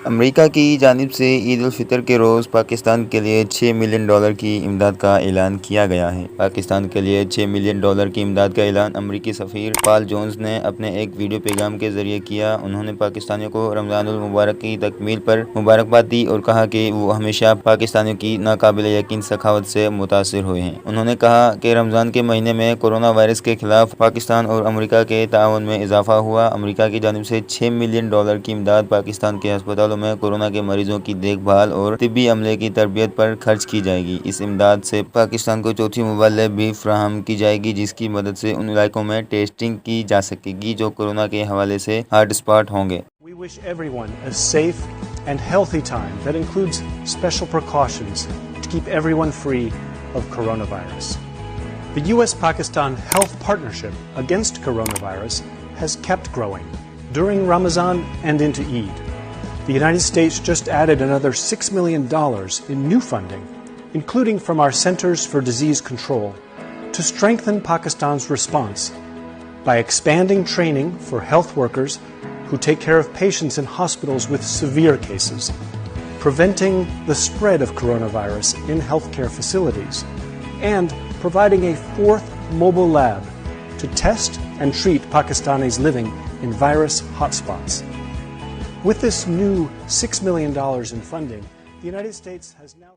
America की जानिब से ईद उल फितर के रोज़ पाकिस्तान के लिए $6 मिलियन की इमदाद का ऐलान किया गया है। पाकिस्तान के लिए $6 मिलियन की इमदाद का ऐलान अमेरिकी सफ़ीर पॉल जोन्स ने अपने एक वीडियो पैगाम के ज़रिए किया। उन्होंने पाकिस्तानियों को रमज़ानुल मुबारक की तकमील पर मुबारकबाद दी और कहा कि वो हमेशा पाकिस्तानियों की नाकाबिल यकीन सखावत से मुतासिर हुए हैं। उन्होंने कहा कि रमज़ान के महीने में कोरोना वायरस के खिलाफ पाकिस्तान और अमेरिका के ताउन में इजाफा हुआ। अमेरिका की जानिब से $6 मिलियन की इमदाद पाकिस्तान के अस्पतालों में कोरोना के मरीजों की देखभाल और तिब्बी अमले की तरबियत पर खर्च की जाएगी। इस इमदाद से पाकिस्तान को चौथी मोबाइल लैब भी फराहम की जाएगी, जिसकी मदद से उन इलाकों में टेस्टिंग की जा सकेगी जो कोरोना के हवाले से हॉट स्पॉट होंगे। We wish everyone a safe and healthy time that includes special precautions to keep everyone free of coronavirus. The U.S.-Pakistan Health Partnership against coronavirus has kept growing during Ramadan and into Eid. The United States just added another $6 million in new funding, including from our Centers for Disease Control, to strengthen Pakistan's response by expanding training for health workers who take care of patients in hospitals with severe cases, preventing the spread of coronavirus in healthcare facilities, and providing a fourth mobile lab to test and treat Pakistanis living in virus hotspots. With this new $6 million in funding, the United States has now